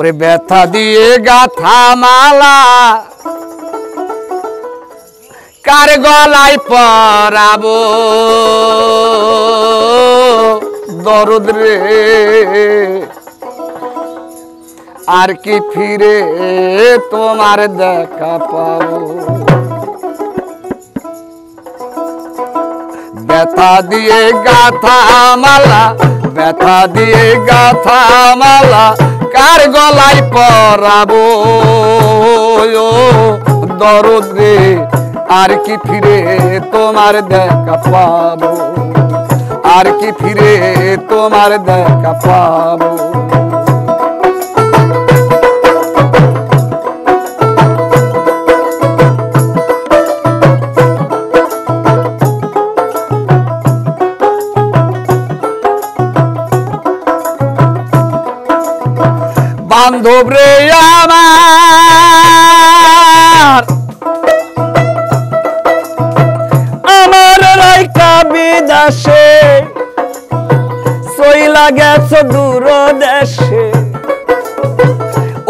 ওরে ব্যথা দিয়ে গাথা মালা কার গলায় পরাবো দরদ রে আর কি ফিরে তোমার দেখা পাবো ব্যথা দিয়ে গাথা মালা ব্যথা দিয়ে গাথা মালা কার গলায় পরাবো দরদ রে আর কি ফিরে তোমার দেখা পাবো আর কি ফিরে তোমার দেখা পাবো বান্ধব রে আমার আমার রাইকা বিদেশে সইলা গেছো দূর দেশে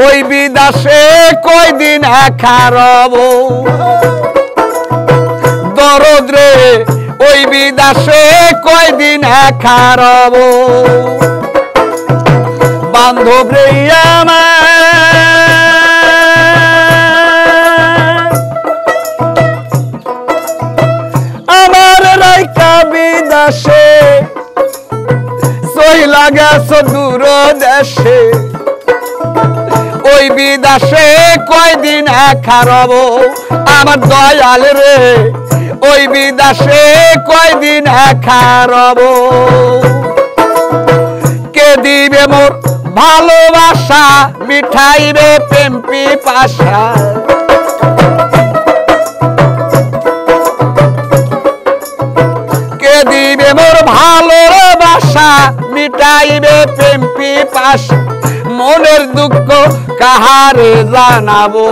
ওই বিদেশে কয়দিন একা রব দরদ রে ওই বিদেশে কয়দিন একা রব বান্ধব রে আমার রাইকা বিদেশে সইলা গেছো দূর দেশে ওই বিদেশে কয়দিন একা রব আমার দয়াল রে ওই বিদেশে কয়দিন একা রব কে দিবে মোর ভালোবাসা মিঠাইবে প্রেম পিপাসা কে দিবে মোর ভালোবাসা মিটাইবে প্রেম পিপাসা মনের দুঃখ কাহারে জানাবো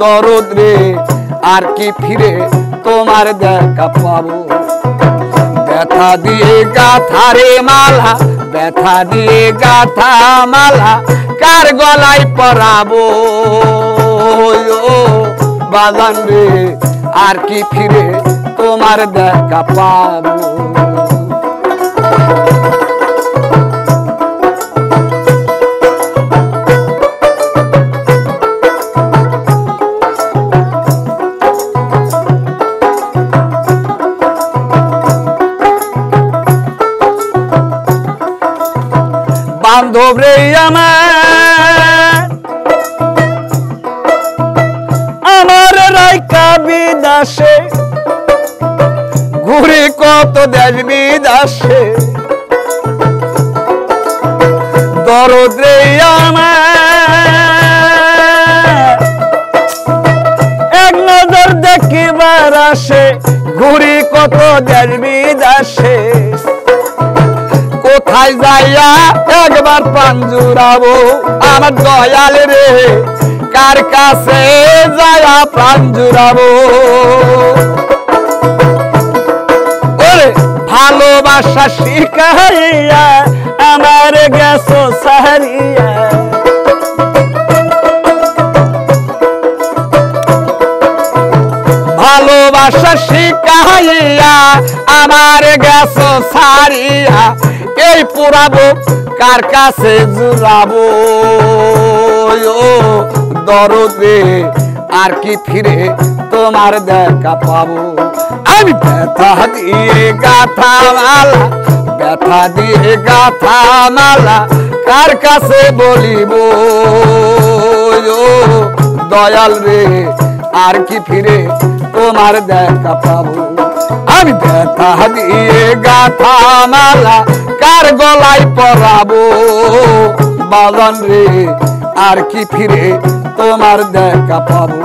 দরদ রে আর কি ফিরে তোমার দেখা পাবো ব্যথা দিয়ে গাথা রে মালা ব্যথা দিয়ে গাথা মালা কার গলায় পরাবো বাজান রে আর কি ফিরে তোমার দেখা পাবো বান্ধব রে আমার রাইকা বিদেশে ঘুরে কত দেশ বিদেশে দরদ রে এক নজর দেখিবার আসে ঘুরি কত দেশ বিদেশে কোথায় যাইয়া একবার প্রাণ জুড়াবো আমার দয়াল রে কার কাছে যাইয়া প্রাণ জুড়াবো ওরে ভালোবাসা শিখাইয়া আমার গেছো সাহারিয়া ভালোবাসা শিখাইয়া আমার গেছো সারিয়া এই পুরাবো কার কাছে জুড়াবো দরদ রে আর কি ফিরে তোমার দেখা পাবো আমি ব্যথা দিয়ে গাথা মালা ব্যথা দিয়ে গাথা মালা কার কাছে বলিব দয়াল রে আর কি ফিরে তোমার দেখা পাবো আমি ব্যথা দিয়ে গাথা মালা কার গলায় পরাবো বাজান রে আর কি ফিরে তোমার দেখা পাবো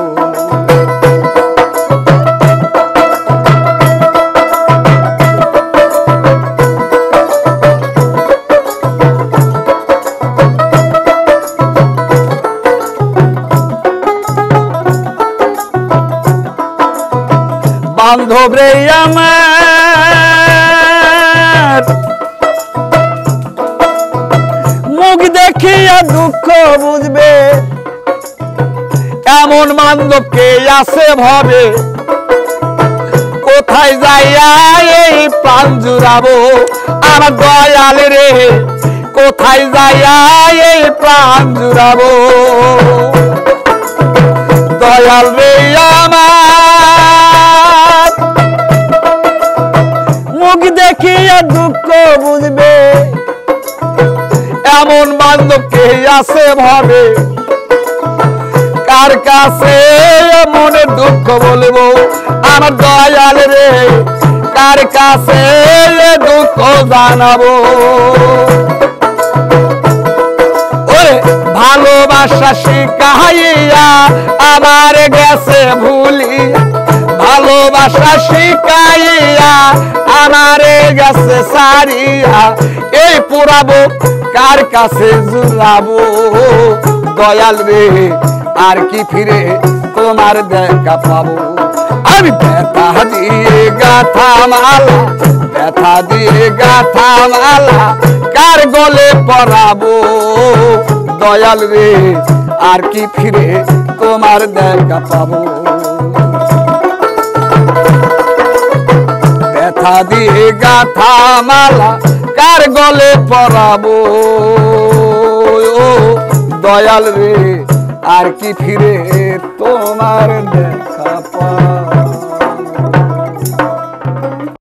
বান্ধব রে আমার মুখ এমন বান্ধব কে আছে ভবে কোথায় যাইয়া এই প্রাণ জুড়াবো আমার দয়াল রে কোথায় যাইয়া এই প্রাণ জুড়াবো দয়াল রে আমার মুখ দেখিয়া দুঃখ বুঝবে এমন বান্ধব কে আছে ভাবে কার কাছে মনে দুঃখ বলবো আমার দয়াল রে কার কাছে দুঃখ জানাবো ওরে ভালোবাসা শিখাইয়া আমার গেছে ভুলি ভালোবাসা শিখাইয়া আমার গেছে সারিয়া এই পুরাবো কার কাছে জুড়াবো দয়াল রে আর কি ফিরে তোমার দেখা পাবো আমি ব্যথা দিয়ে গাথা মালা ব্যথা দিয়ে গাথা মালা কার গলে পরাবো দয়াল রে আর কি ফিরে তোমার দেখা পাবো ব্যথা দিয়ে গাথা মালা কার গলে পরাবো দয়াল রে আর কি ফিরে তোমার দেখা পাবো।